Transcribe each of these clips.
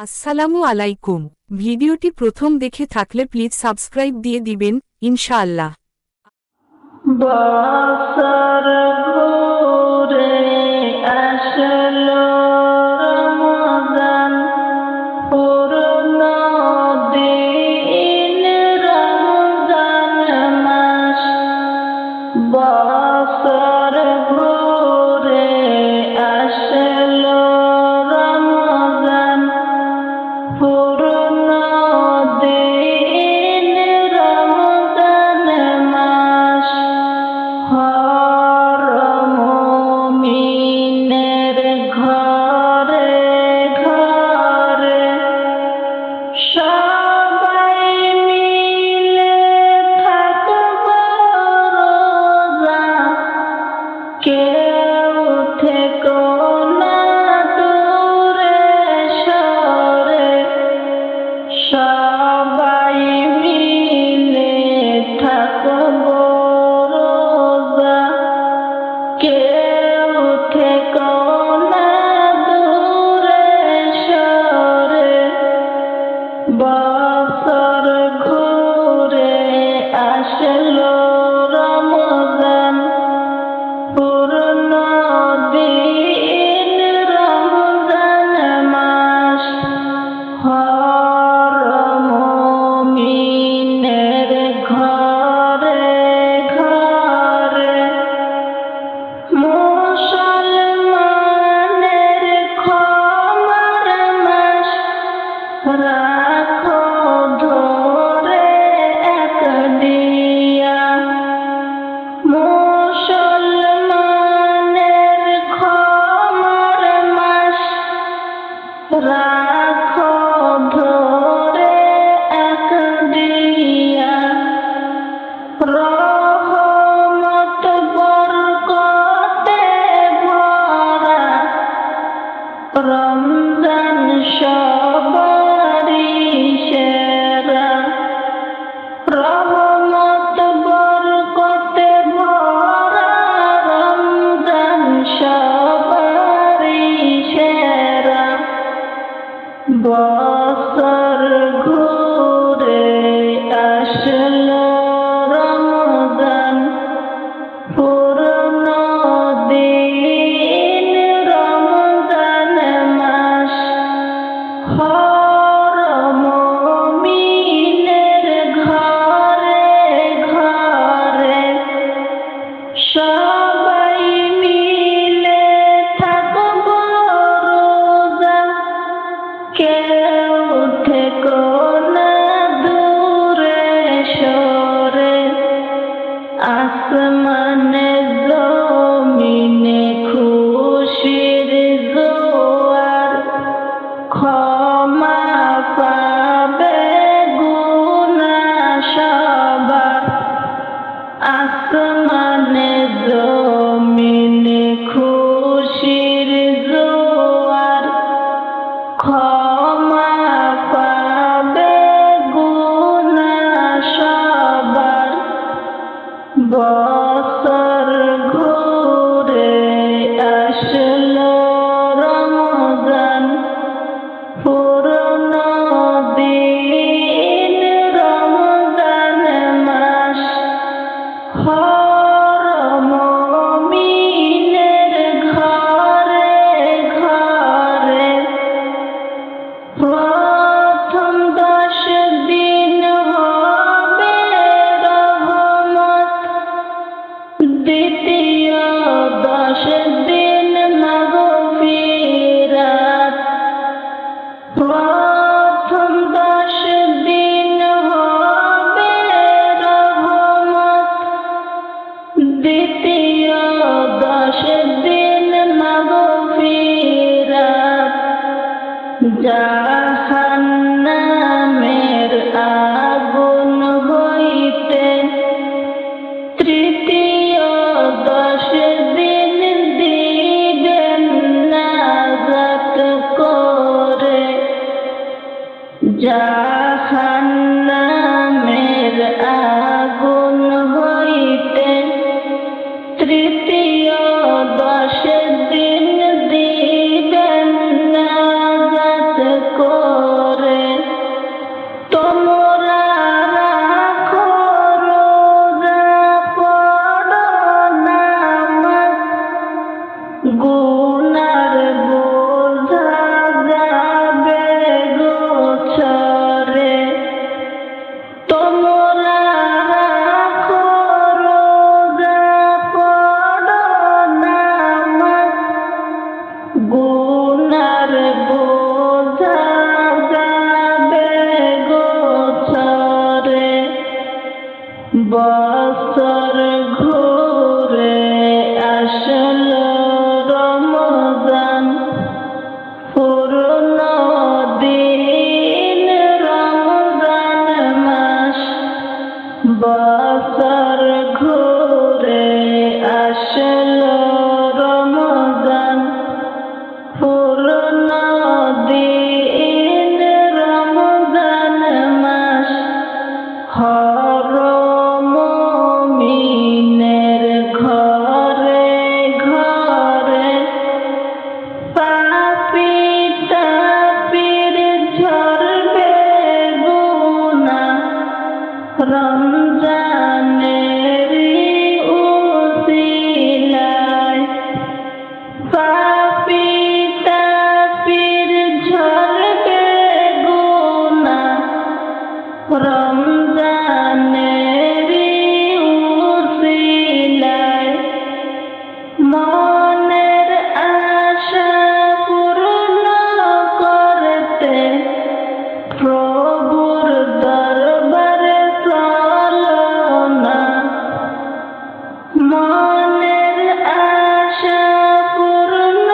আসসালামু আলাইকুম। ভিডিওটি প্রথম দেখে থাকলে প্লিজ সাবস্ক্রাইব দিয়ে দিবেন ইনশাআল্লাহ। বছর ঘুরে আসলো রমজান, পূর্ণ দিন রমজান মাস। বছর ঘুরে আসলো রমজান, পূর্ণ দিন রমজান মাস। হর মুমিনের ঘরে ঘরে সবাই মিলে থাকব রোজা, কেউ থেকো না দূরে সরে। সবাই মিলে থাকব রোজা, কেউ থেকো না দূরে সরে। বছর ঘুরে আসলো রমজান, পূর্ণ দিন রমজান মাস। হর মুমিনের ঘরে ঘরে মুসলমানের ক্ষমার মাস। রাখো ধরে এক দিয়া, মুসলমানের ক্ষমার মাস। রাখো ধরে এক দিয়া, রহমত বরকতে ভরা। রমজান সবারই সেরা, রহমত বরকতে ভরা। রমজান সবারই সেরা। বছর ঘুরে আসলো রমজান, পূর্ণ দিন রমজান মাস। হর মুমিনের ঘরে ঘরে সবাই মিলে থাকব রোজা, কেউ থেকো না দূরে সরে। আসমানে জমিনে খুশির জোয়ার, ক্ষমা পাবে গুনাহ সবার। আসমানে জমিনে খুশির জোয়ার, ক্ষমা পাবে গুনাহ সবার। বছর ঘুরে আসলো রমজান, পূর্ণ দিন রমজান মাস। হর মুমিনের ঘরে ঘরে প্রথম 10 দিন হবে রহমত, দ্বিতীয় 10 দিন মাগফিরাত। প্রথম 10 দিন হবে রহমত, দ্বিতীয় 10 দিন মাগফিরাত। জাহান্নামের আগুন হইতে তৃতীয় 10 দিন দিবেন নাজাত করে। জাহান্নামের আগুন হইতে তৃতীয় 10 দিন দিবেন নাজাত করে তোমরা রাখো রোজা পড়ো নামাজ গুনার বোঝা যাবে গোছরে তোমরা রাখো রোজা পড়ো নামাজ গুনার বোঝা যাবে গোছরে বছর ঘুরে আসলো রমজান পূর্ণ দিন রমজান মাস বছর ঘুরে আসলো রমজান পূর্ণ দিন রমজান মাস হর মুমিনের ঘরে ঘরে পাপী তাপির ঝরবে গুনাহ রমজানের উসিলায় পাপী তাপির ঝরবে গুনাহ রমজানের উসিলায় মনের আশা পূর্ণ করতে প্রভুর দরবারে চলো না মনের আশা পূর্ণ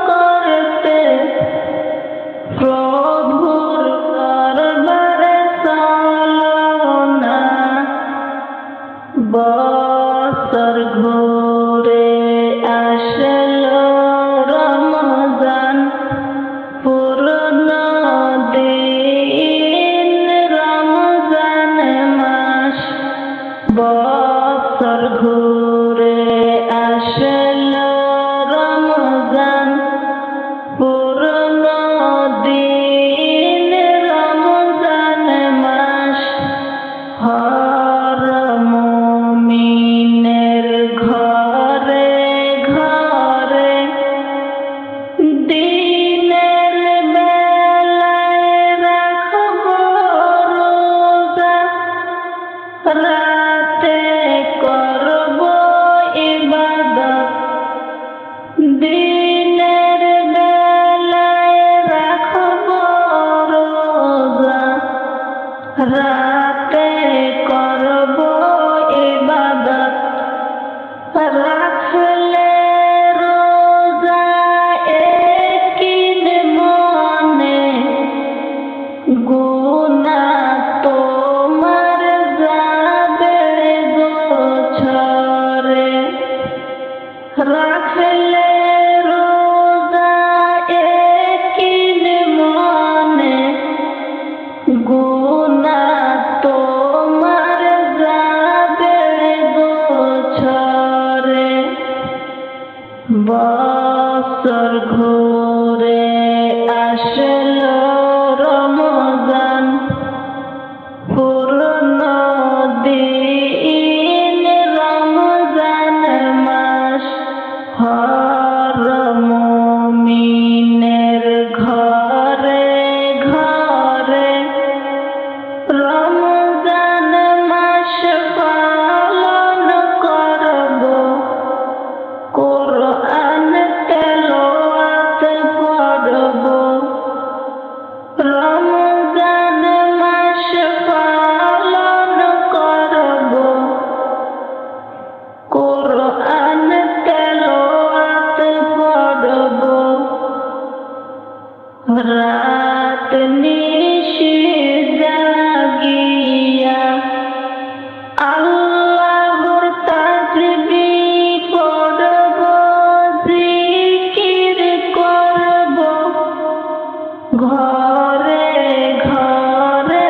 করতে প্রভুর দরবারে চলো না বছর ঘুরে আসলো রমজান পূর্ণ দিন রমজান মাস বছর ঘুরে আসলো রমজান পূর্ণ দিন রমজান মাস হর মুমিনের ঘরে ঘরে দিনের বেলায় রাখবো রোজা রাতে করবো ইবাদত দিনের বেলায় রাখবো রোজা রাতে করবো ইবাদত রাখলে রোজা একিন মনে গুনাহ তোমার যাবে গোছরে রাখলে রোজা একিন মনে গুনাহ তোমার যাবে গোছরে বছর ঘুরে আসলো রমজান পূর্ণ দিন রমজান মাস হর মুমিনের ঘরে ঘরে রমজান মাস পালন করব কোরআন তেলাওয়াত পড়ব রমজান মাস পালন করব কোরআন তেলাওয়াত পড়ব রাত নিশি জাগিয়া আল্লাহর তাসবিহ পড়ব জিকির করব ঘরে ঘরে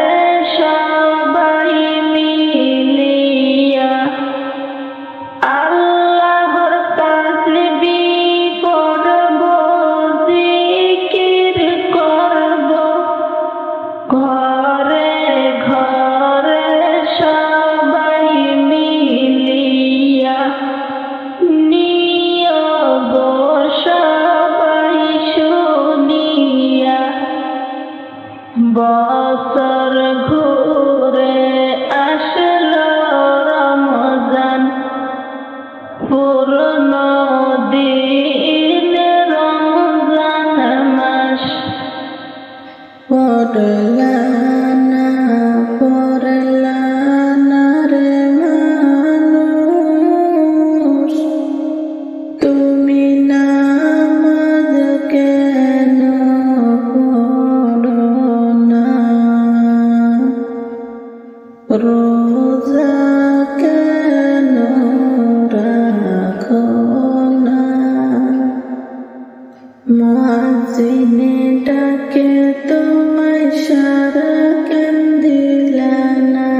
সবাই মিলিয়া আল্লাহর তাসবিহ পড়ব জিকির করব বছর ঘুরে আসলো রমজান, পুরনো দিন রমজান মাস। পড়লা না রে মানুষ, তুমি নামাজ কেন পড়ো না? রোজা কেন রাখো না? মুয়াজ্জিনে ডাকে তোমায় সাড়া কেন দিলা না?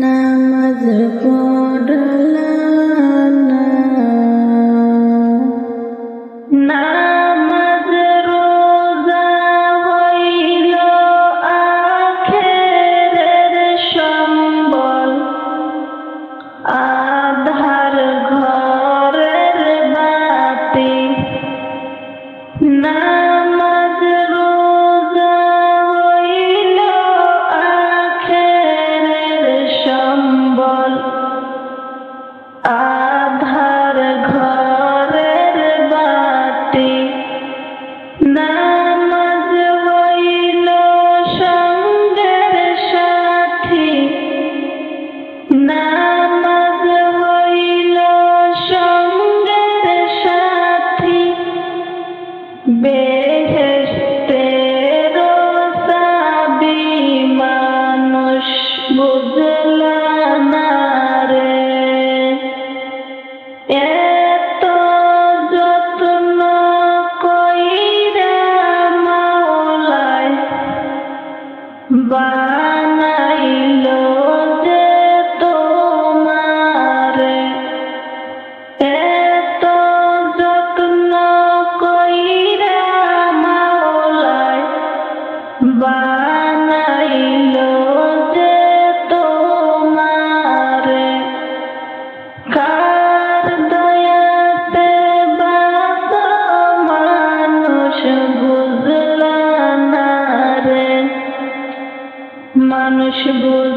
নামাজ পড়লা না? নামাজ রোজা হইল আখেরের সম্বল, আধার ঘরের বাতি। নামাজ রোজা হইল আখেরের সম্বল, আধার ঘরের বাতি। নামাজ হইল সঙ্গের সাথী, নামাজ হইল সঙ্গের সাথী। বেহেশতের চাবি মানুষ বুঝলা না রে। এত যত্ন কইরা মাওলায় বানাইল যে তোমারে। এত যত্ন কইরা মাওলায় বানাইল যে তোমারে। কার দয়াতে বাঁচো মানুষ বুঝলা না রে, মানুষ বুঝলা